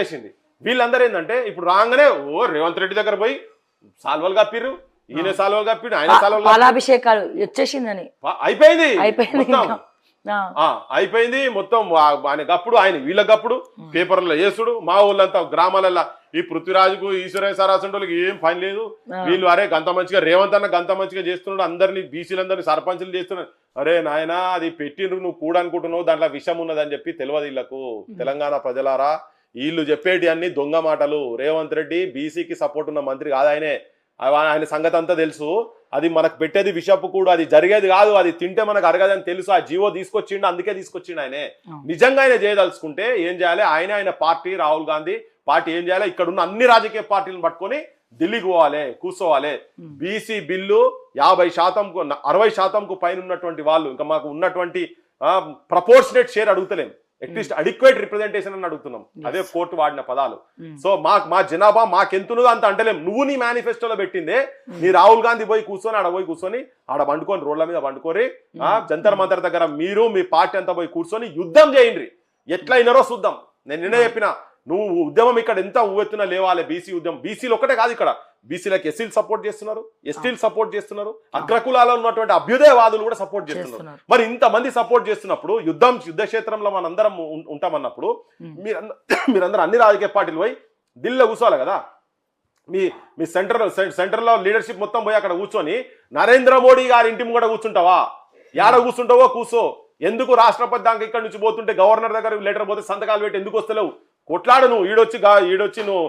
చేసింది. వీళ్ళందరూ ఏంటంటే ఇప్పుడు రాగానే ఓ రేవంత్ రెడ్డి దగ్గర పోయి సాల్వలు కప్పిర్రు, ఈయన సాల్వలు కప్పిడు, ఆయన సాల్వలు పాలాభిషేకాలు వచ్చేసిందని అయిపోయింది అయిపోయింది మొత్తం ఆయన గప్పుడు, ఆయన వీళ్ళ గప్పుడు పేపర్లో వేసుడు. మా ఊళ్ళంతా గ్రామాలలో ఈ పృథ్వీరాజుకు ఈశ్వరయ్య సరాసంటోళ్ళకి ఏం పని లేదు. వీళ్ళు అరే గంత మంచిగా రేవంత్ అన్న గంత మంచిగా చేస్తున్నాడు, అందరినీ బీసీలందరినీ సర్పంచులు చేస్తున్నాడు. అరే నాయన అది పెట్టిండ్రు, నువ్వు కూడా అనుకుంటున్నావు, దాంట్లో విషయం ఉన్నదని చెప్పి తెలియదు వీళ్ళకు. తెలంగాణ ప్రజలారా, వీళ్ళు చెప్పేటి అన్ని దొంగ మాటలు. రేవంత్ రెడ్డి బీసీకి సపోర్ట్ ఉన్న మంత్రి కాదు, ఆయన సంగతి అంతా తెలుసు. అది మనకు పెట్టేది విషపు కూడా, అది జరిగేది కాదు, అది తింటే మనకు అరగదని తెలుసు. ఆ జీవో తీసుకొచ్చిండు, అందుకే తీసుకొచ్చిండు. ఆయనే నిజంగా ఆయన చేయదలుచుకుంటే ఏం చేయాలి, ఆయన పార్టీ రాహుల్ గాంధీ పార్టీ ఏం చేయాలి, ఇక్కడ ఉన్న అన్ని రాజకీయ పార్టీలను పట్టుకొని ఢిల్లీకి పోవాలి, కూర్చోవాలి. బీసీ బిల్లు 50%కు 60%కు పైన ఉన్నటువంటి వాళ్ళు, ఇంకా మాకు ఉన్నటువంటి ప్రపోర్షనేట్ షేర్ అడుగుతలేము, అట్లీస్ట్ అడిక్వేట్ రిప్రజెంటేషన్ అని అడుగుతున్నాం. అదే కోర్టు వాడిన పదాలు. సో మా జనాభా మాకెంతున్నదో అంత అంటలేం. నువ్వు నీ మేనిఫెస్టోలో పెట్టిందే, నీ రాహుల్ గాంధీ పోయి కూర్చొని ఆడ పోయి కూర్చొని ఆడ వండుకొని రోడ్ల మీద వండుకోరి, జంతర్ మంతర్ దగ్గర మీరు మీ పార్టీ అంతా పోయి కూర్చొని యుద్ధం చేయండి. ఎట్లా అయినారో చూద్దాం. నేను నిన్నే చెప్పిన, నువ్వు ఉద్యమం ఇక్కడ ఎంత ఉవ్వెత్తున లేవాలి. బీసీ ఉద్యమం, బీసీలు ఒక్కటే కాదు, ఇక్కడ బీసీలకు ఎస్సీలు సపోర్ట్ చేస్తున్నారు, ఎస్టీలు సపోర్ట్ చేస్తున్నారు, అగ్రకులాలో ఉన్నటువంటి అభ్యుదయవాదులు కూడా సపోర్ట్ చేస్తున్నారు. మరి ఇంతమంది సపోర్ట్ చేస్తున్నప్పుడు యుద్ధ క్షేత్రంలో మనందరం ఉంటామన్నప్పుడు మీరందరూ అన్ని రాజకీయ పార్టీలు పోయి ఢిల్లీలో కూర్చోవాలి కదా. మీ సెంటర్లో లీడర్షిప్ మొత్తం పోయి అక్కడ కూర్చొని నరేంద్ర మోడీ గారి ఇంటి ముంగట కూర్చుంటావా? ఏడ కూర్చుంటావో కూర్చో. ఎందుకు రాష్ట్రపతి దాకా ఇక్కడ నుంచి పోతుంటే గవర్నర్ దగ్గర లెటర్ పోతే సంతకాలు పెట్టి ఎందుకు వస్తలేవు? కొట్లాడు నువ్వు, ఈడొచ్చి నువ్వు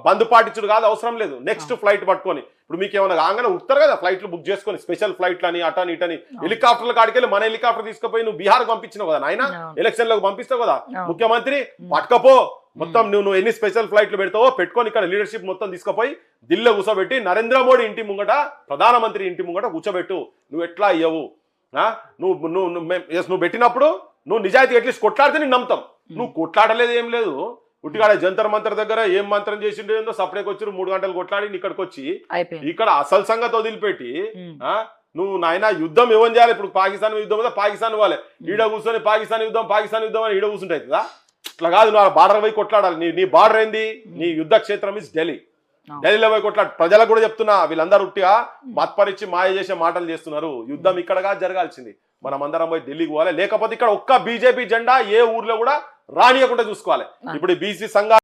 బంద్ పాటించుడు కాదు, అవసరం లేదు. నెక్స్ట్ ఫ్లైట్ పట్టుకొని, ఇప్పుడు మీకు ఏమైనా కాగానే ఉత్తారు కదా ఫ్లైట్లు బుక్ చేసుకొని, స్పెషల్ ఫ్లైట్లు అని అటని ఇటని, హెలికాప్టర్ల కాడికెళ్ళి మన హెలికాప్టర్ తీసుకుపోయి నువ్వు బీహార్కి పంపించినావు కదా నాయన, ఎలక్షన్ లోకి పంపిస్తావు కదా ముఖ్యమంత్రి, పట్టుకపో మొత్తం. నువ్వు ఎన్ని స్పెషల్ ఫ్లైట్లు పెడతావో పెట్టుకొని ఇక్కడ లీడర్షిప్ మొత్తం తీసుకుపోయి ఢిల్లీలో కూర్చోబెట్టి నరేంద్ర మోడీ ఇంటి ముంగట, ప్రధానమంత్రి ఇంటి ముంగట కూర్చోబెట్టు. నువ్వు ఎట్లా అయ్యవు? నువ్వు పెట్టినప్పుడు నువ్వు నిజాయితీ అట్లీస్ట్ కొట్లాడితే నేను నమ్ముతాం. నువ్వు కొట్లాడలేదు, ఏం లేదు. ఉట్టిగాడ జంతర్ మంతర్ దగ్గర ఏం మంత్రం చేసిండేందో సపరేట్ వచ్చి 3 గంటలు కొట్లాడి ఇక్కడికి వచ్చి ఇక్కడ అసలు సంగతి వదిలిపెట్టి నువ్వు నాయన యుద్ధం ఏమని చేయాలి? ఇప్పుడు పాకిస్తాన్ యుద్ధం కదా, పాకిస్తాన్ ఇవ్వాలి. ఈడ కూర్చొని పాకిస్తాన్ యుద్ధం అని ఈడ కూర్చుంటాయి కదా. ఇట్లా కాదు, నువ్వు బార్డర్ పోయి కొట్లాడాలి. నీ బార్డర్ ఏంది? నీ యుద్ధ క్షేత్రం ఇస్ ఢిల్లీ. ఢిల్లీలో పోయి కొట్లాడు. ప్రజలకు కూడా చెప్తున్నా, వీళ్ళందరూ ఉట్టిగా మత్పరిచి మాయ చేసే మాటలు చేస్తున్నారు. యుద్ధం ఇక్కడగా జరగాల్సింది. మనం అందరం పోయి ఢిల్లీకి పోవాలి. లేకపోతే ఇక్కడ ఒక్క బీజేపీ జెండా ఏ ఊర్లో కూడా రానియకుండా చూసుకోవాలి. ఇప్పుడు బీసీ సంఘాలు